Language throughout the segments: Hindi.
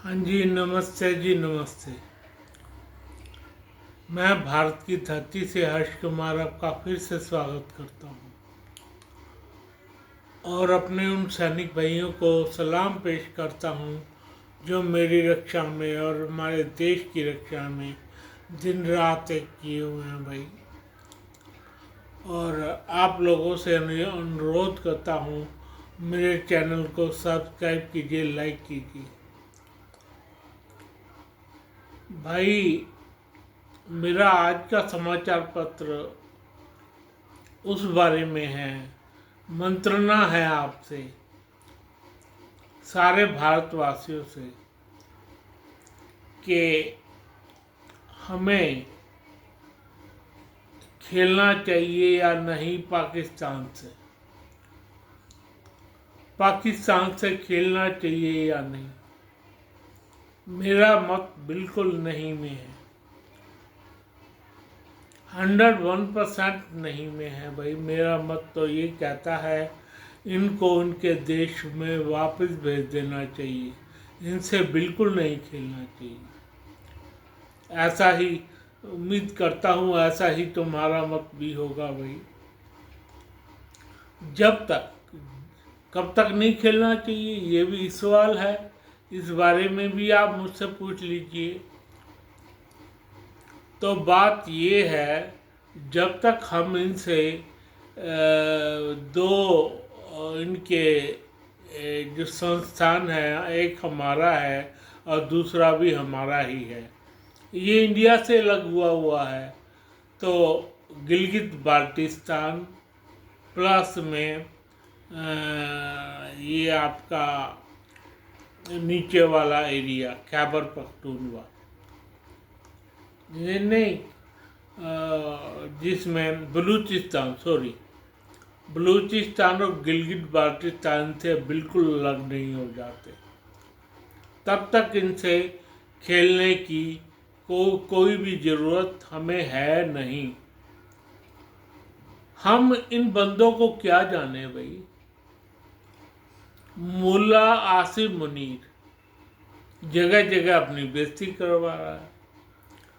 हाँ जी, नमस्ते जी, नमस्ते। मैं भारत की धरती से हर्ष कुमार आपका फिर से स्वागत करता हूँ और अपने उन सैनिक भाइयों को सलाम पेश करता हूँ जो मेरी रक्षा में और हमारे देश की रक्षा में दिन रात एक किए हुए हैं भाई। और आप लोगों से अनुरोध करता हूँ, मेरे चैनल को सब्सक्राइब कीजिए, लाइक कीजिए। भाई, मेरा आज का समाचार पत्र उस बारे में है, मंत्रणा है आपसे, सारे भारतवासियों से, कि हमें खेलना चाहिए या नहीं पाकिस्तान से खेलना चाहिए या नहीं। मेरा मत बिल्कुल नहीं में है, 101% नहीं में है भाई। मेरा मत तो ये कहता है इनको उनके देश में वापस भेज देना चाहिए, इनसे बिल्कुल नहीं खेलना चाहिए। ऐसा ही उम्मीद करता हूँ, ऐसा ही तुम्हारा मत भी होगा भाई। जब तक कब तक नहीं खेलना चाहिए, ये भी सवाल है। इस बारे में भी आप मुझसे पूछ लीजिए। तो बात ये है, जब तक हम इनसे दो इनके जो संस्थान है, एक हमारा है और दूसरा भी हमारा ही है, ये इंडिया से अलग हुआ है। तो गिलगित बाल्टिस्तान प्लस में ये आपका नीचे वाला एरिया खैबर पख्तूनवा, नहीं, जिसमें बलूचिस्तान और गिलगित बाल्टिस्तान से बिल्कुल अलग नहीं हो जाते, तब तक इनसे खेलने की कोई भी ज़रूरत हमें है नहीं। हम इन बंदों को क्या जाने भाई। मुल्ला आसिम मुनीर जगह जगह अपनी बेइज्जती करवा रहा है।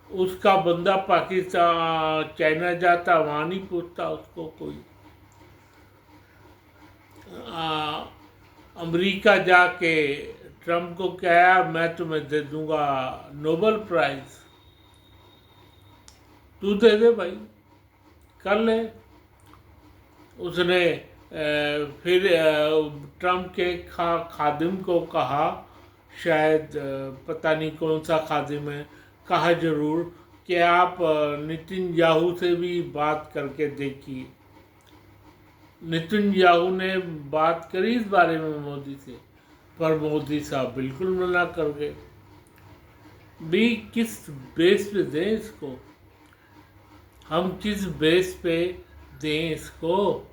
उसका बंदा पाकिस्तान चाइना जाता, वहाँ नहीं पूछता उसको कोई। अमेरिका जाके ट्रम्प को कहा मैं तुम्हें दे दूंगा नोबेल प्राइज, तू दे दे भाई, कर ले। उसने फिर ट्रम्प के खादिम को कहा, शायद पता नहीं कौन सा खादिम है, कहा जरूर कि आप नितिन याहू से भी बात करके देखिए। नितिन याहू ने बात करी इस बारे में मोदी से, पर मोदी साहब बिल्कुल मना कर गए। भी किस बेस पे दें इसको, हम किस बेस पे दें इसको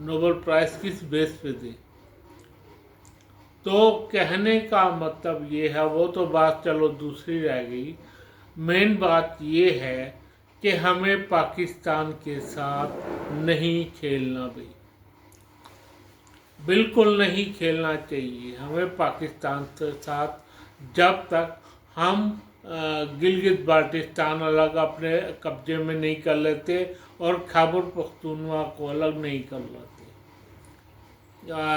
नोबेल प्राइज, किस बेस पे दें। तो कहने का मतलब ये है, वो तो बात चलो दूसरी रह गई। मेन बात ये है कि हमें पाकिस्तान के साथ नहीं खेलना भाई, बिल्कुल नहीं खेलना चाहिए हमें पाकिस्तान के साथ, जब तक हम गिलगित बाल्टिस्तान अलग अपने कब्जे में नहीं कर लेते और खैबर पख्तूनवा को अलग नहीं कर लेते।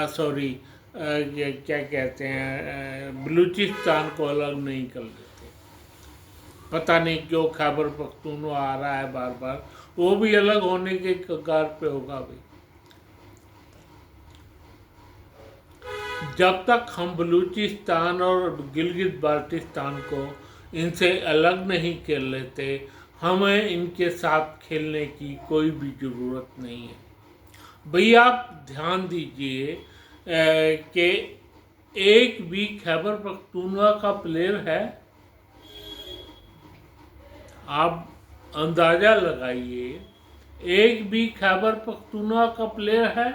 सॉरी, क्या कहते हैं, बलूचिस्तान को अलग नहीं कर लेते। पता नहीं क्यों खैबर पख्तूनवा आ रहा है बार बार, वो भी अलग होने के कगार पे होगा भाई। जब तक हम बलूचिस्तान और गिलगित बाल्टिस्तान को इनसे अलग नहीं कर लेते, हमें इनके साथ खेलने की कोई भी ज़रूरत नहीं है। भैया आप ध्यान दीजिए कि एक भी खैबर पख्तूनवा का प्लेयर है, आप अंदाज़ा लगाइए, एक भी खैबर पख्तूनवा का प्लेयर है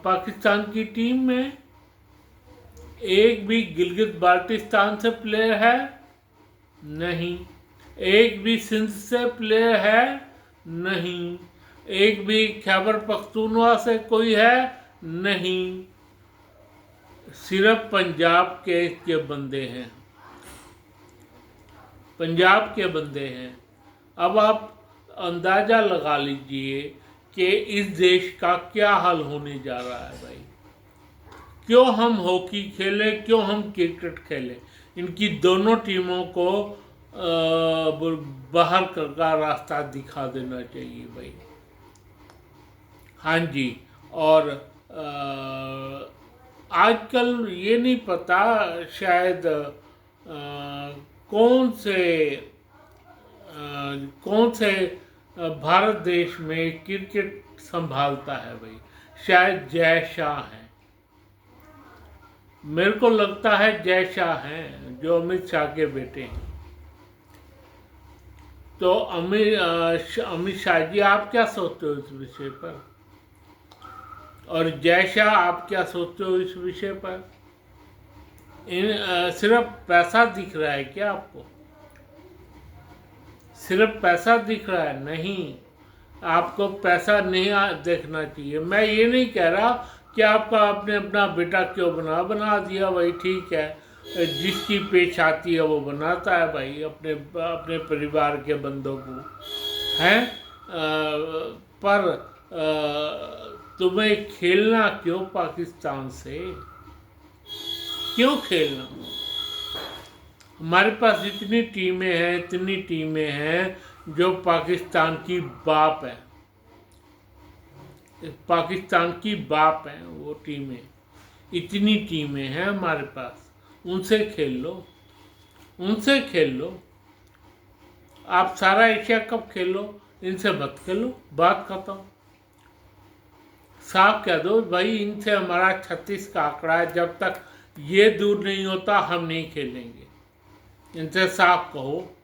पाकिस्तान की टीम में। एक भी गिलगित बाल्टिस्तान से प्लेयर है नहीं, एक भी सिंध से प्लेयर है नहीं, एक भी खैबर पख्तूनवा से कोई है नहीं, सिर्फ पंजाब के बंदे हैं, पंजाब के बंदे हैं। अब आप अंदाज़ा लगा लीजिए कि इस देश का क्या हाल होने जा रहा है भाई। क्यों हम हॉकी खेलें, क्यों हम क्रिकेट खेलें? इनकी दोनों टीमों को बाहर का रास्ता दिखा देना चाहिए भाई। हाँ जी। और आजकल ये नहीं पता शायद कौन से भारत देश में क्रिकेट संभालता है भाई। शायद जय शाह हैं, मेरे को लगता है जय शाह हैं, जो अमित शाह के बेटे हैं। तो अमित शाह जी, आप क्या सोचते हो इस विषय पर? और जय शाह, आप क्या सोचते हो इस विषय पर? सिर्फ पैसा दिख रहा है क्या आपको? सिर्फ पैसा दिख रहा है? नहीं, आपको पैसा नहीं देखना चाहिए। मैं ये नहीं कह रहा कि आपका आपने अपना बेटा क्यों बना दिया भाई, ठीक है, जिसकी पेश आती है वो बनाता है भाई अपने परिवार के बंदों को, हैं। पर तुम्हें खेलना क्यों पाकिस्तान से? क्यों खेलना? हमारे पास इतनी टीमें हैं जो पाकिस्तान की बाप है, पाकिस्तान की बाप है वो टीमें। इतनी टीमें हैं हमारे पास, उनसे खेल लो। आप सारा एशिया कप खेलो, इनसे मत खेलो, बात खत्म। साफ कह दो भाई, इनसे हमारा 36 का आंकड़ा है, जब तक ये दूर नहीं होता हम नहीं खेलेंगे। इनसे साफ कहो,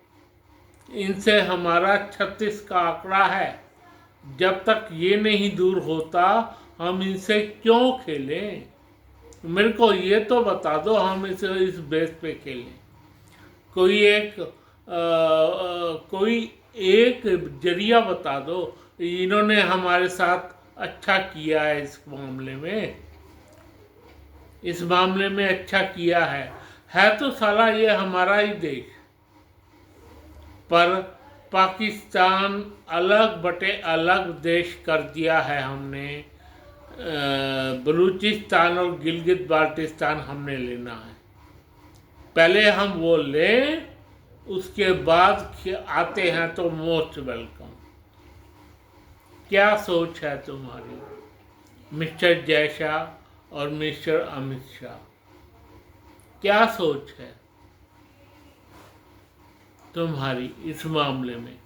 इनसे हमारा 36 का आंकड़ा है, जब तक ये नहीं दूर होता हम इनसे क्यों खेलें? मेरे को ये तो बता दो, हम इस बेस पे खेलें। कोई एक जरिया बता दो, इन्होंने हमारे साथ अच्छा किया है इस मामले में अच्छा किया है तो साला ये हमारा ही देश। पर पाकिस्तान अलग बटे अलग देश कर दिया है हमने। बलूचिस्तान और गिलगित बाल्टिस्तान हमने लेना है, पहले हम वो लें, उसके बाद आते हैं तो मोस्ट वेलकम। क्या सोच है तुम्हारी मिस्टर जय शाह और मिस्टर अमित शाह? क्या सोच है तुम्हारी इस मामले में?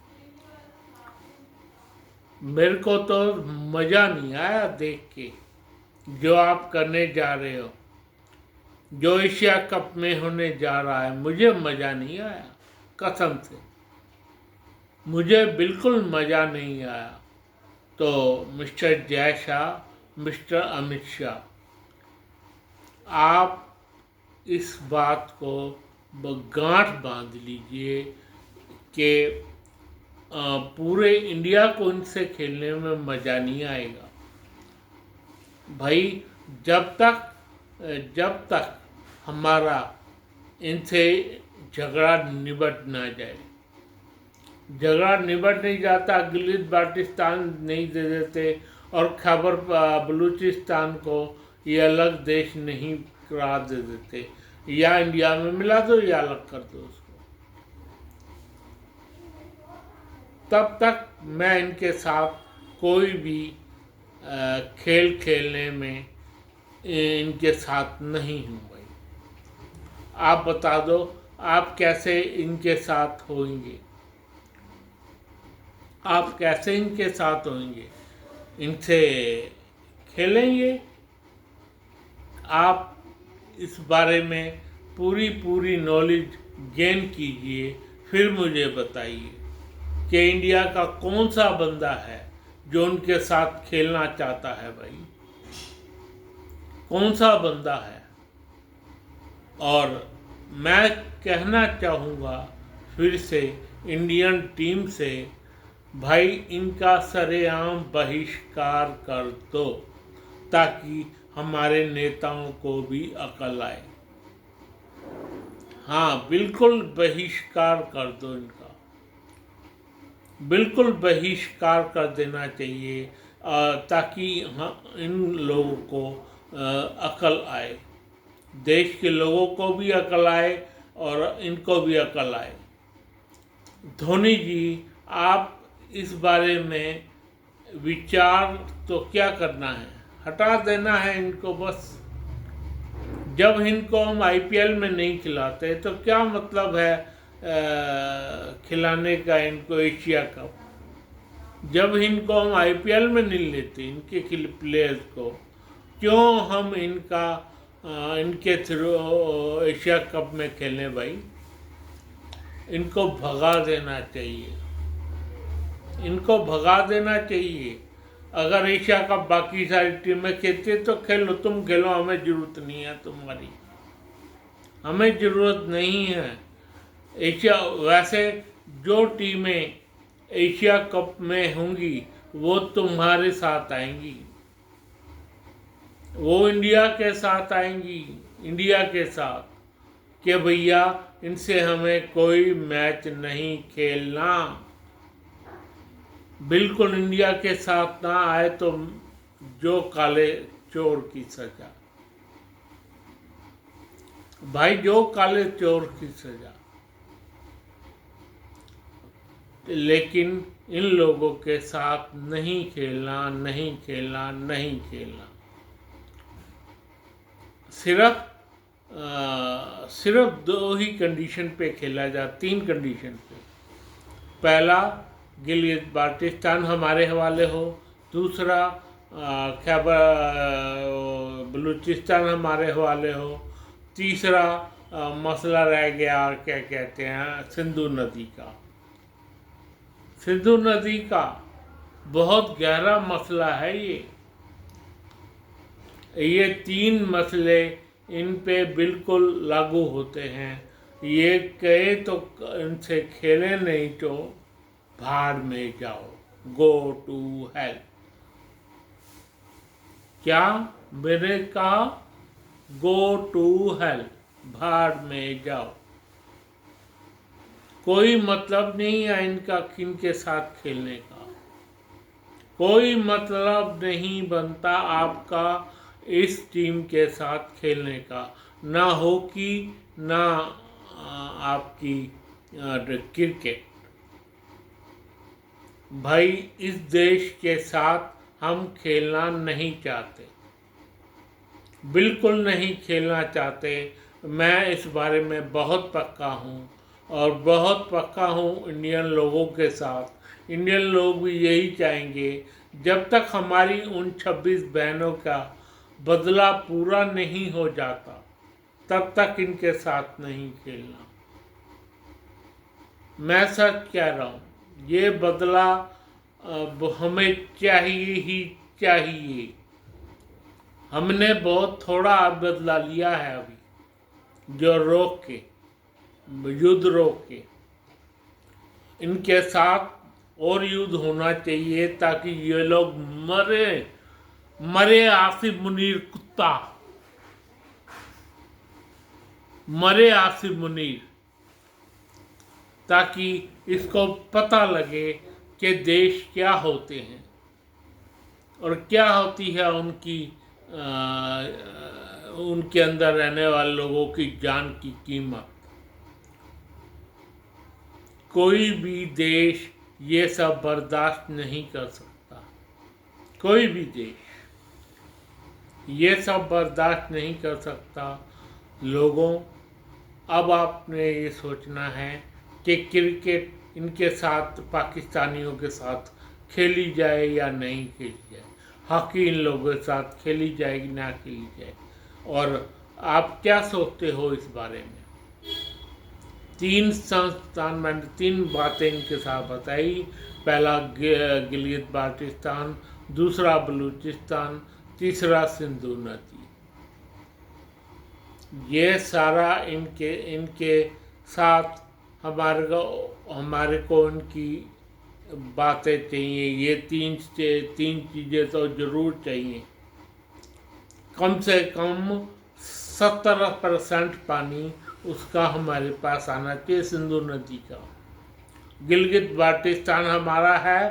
मेरे को तो मज़ा नहीं आया देख के जो आप करने जा रहे हो, जो एशिया कप में होने जा रहा है। मुझे मज़ा नहीं आया, कसम से मुझे बिल्कुल मज़ा नहीं आया। तो मिस्टर जय शाह, मिस्टर अमित शाह, आप इस बात को गांठ बांध लीजिए कि पूरे इंडिया को इनसे खेलने में मज़ा नहीं आएगा भाई। जब तक हमारा इनसे झगड़ा निबट ना जाए, झगड़ा निबट नहीं जाता, गिलगित बाल्टिस्तान नहीं दे देते और खैबर बलूचिस्तान को ये अलग देश नहीं करार दे देते, या इंडिया में मिला दो या अलग कर दो उसको, तब तक मैं इनके साथ कोई भी खेल खेलने में इनके साथ नहीं हूँ भाई। आप बता दो, आप कैसे इनके साथ होंगे? आप कैसे इनके साथ होंगे? इनसे खेलेंगे? आप इस बारे में पूरी नॉलेज गेन कीजिए, फिर मुझे बताइए कि इंडिया का कौन सा बंदा है जो उनके साथ खेलना चाहता है भाई। कौन सा बंदा है? और मैं कहना चाहूँगा फिर से इंडियन टीम से, भाई इनका सरेआम बहिष्कार कर दो ताकि हमारे नेताओं को भी अकल आए। हाँ, बिल्कुल बहिष्कार कर दो इनका, बिल्कुल बहिष्कार कर देना चाहिए, ताकि इन लोगों को अकल आए, देश के लोगों को भी अकल आए और इनको भी अकल आए। धोनी जी, आप इस बारे में विचार तो क्या करना है, हटा देना है इनको बस। जब इनको हम आईपीएल में नहीं खिलाते तो क्या मतलब है खिलाने का इनको एशिया कप। जब इनको हम आईपीएल में नहीं लेते इनके प्लेयर्स को, क्यों हम इनके थ्रू एशिया कप में खेलें भाई। इनको भगा देना चाहिए, इनको भगा देना चाहिए। अगर एशिया कप बाकी सारी टीमें खेलती है तो खेलो, तुम खेलो, हमें ज़रूरत नहीं है तुम्हारी, हमें ज़रूरत नहीं है। एशिया वैसे जो टीमें एशिया कप में होंगी वो तुम्हारे साथ आएंगी, वो इंडिया के साथ आएंगी, इंडिया के साथ, कि भैया इनसे हमें कोई मैच नहीं खेलना। बिल्कुल इंडिया के साथ ना आए तो जो काले चोर की सजा भाई, जो काले चोर की सजा। लेकिन इन लोगों के साथ नहीं खेलना, नहीं खेलना, नहीं खेलना। सिर्फ दो ही कंडीशन पे खेला जा, 3 कंडीशन पे। पहला, गिलगित बाल्टिस्तान हमारे हवाले हो। दूसरा, खैबर बलूचिस्तान हमारे हवाले हो। तीसरा, मसला रह गया क्या कहते हैं, सिंधु नदी का। सिंधु नदी का बहुत गहरा मसला है ये 3 मसले इन पे बिल्कुल लागू होते हैं। ये कहे तो इनसे खेले, नहीं तो भाड़ में जाओ, गो टू हेल। क्या मैंने कहा? गो टू हेल, भाड़ में जाओ। कोई मतलब नहीं है इनका किनके साथ खेलने का, कोई मतलब नहीं बनता आपका इस टीम के साथ खेलने का, ना हॉकी ना आपकी क्रिकेट। भाई, इस देश के साथ हम खेलना नहीं चाहते, बिल्कुल नहीं खेलना चाहते। मैं इस बारे में बहुत पक्का हूँ और बहुत पक्का हूँ इंडियन लोगों के साथ। इंडियन लोग भी यही चाहेंगे, जब तक हमारी उन 26 बहनों का बदला पूरा नहीं हो जाता तब तक इनके साथ नहीं खेलना। मैं सच कह रहा हूँ, ये बदला हमें चाहिए ही चाहिए। हमने बहुत थोड़ा बदला लिया है अभी, जो रोक के, युद्ध रोक के। इनके साथ और युद्ध होना चाहिए ताकि ये लोग मरे आसिफ मुनीर कुत्ता, मरे आसिफ मुनीर, ताकि इसको पता लगे कि देश क्या होते हैं और क्या होती है उनके अंदर रहने वाले लोगों की जान की कीमत। कोई भी देश ये सब बर्दाश्त नहीं कर सकता, कोई भी देश ये सब बर्दाश्त नहीं कर सकता। लोगों, अब आपने ये सोचना है कि क्रिकेट इनके साथ, पाकिस्तानियों के साथ खेली जाए या नहीं खेली जाए, हॉकी इन लोगों के साथ खेली जाएगी ना खेली जाए। और आप क्या सोचते हो इस बारे में? 3 संस्थान, मैंने 3 बातें इनके साथ बताई। पहला गिलगित बाल्टिस्तान, दूसरा बलूचिस्तान, तीसरा सिंधु नदी। ये सारा इनके साथ हमारे को इनकी बातें चाहिए। ये तीन चीज़ें तो ज़रूर चाहिए। कम से कम 70% पानी उसका हमारे पास आना चाहिए, सिंधु नदी का। गिलगित बाल्टिस्तान हमारा है,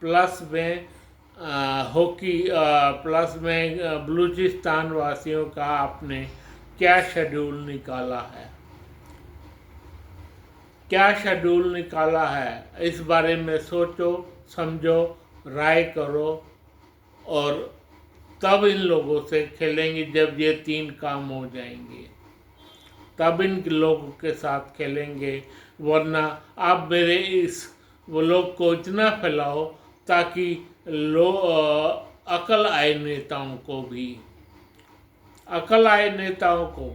प्लस में हॉकी, प्लस में बलूचिस्तान वासियों का आपने क्या शेड्यूल निकाला है, क्या शेड्यूल निकाला है, इस बारे में सोचो, समझो, राय करो और तब इन लोगों से खेलेंगे। जब ये 3 काम हो जाएंगे तब इन लोगों के साथ खेलेंगे, वरना आप मेरे इस व्लॉग को इतना फैलाओ ताकि अकल आए नेताओं को भी, अकल आए नेताओं को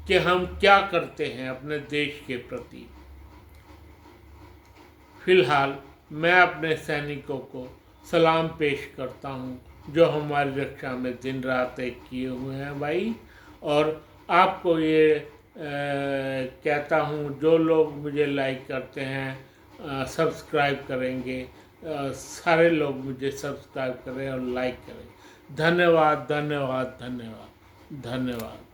कि हम क्या करते हैं अपने देश के प्रति। फिलहाल मैं अपने सैनिकों को सलाम पेश करता हूँ जो हमारी रक्षा में दिन रात एक किए हुए हैं भाई। और आपको ये कहता हूँ, जो लोग मुझे लाइक करते हैं, सब्सक्राइब करेंगे, सारे लोग मुझे सब्सक्राइब करें और लाइक करें। धन्यवाद, धन्यवाद, धन्यवाद, धन्यवाद।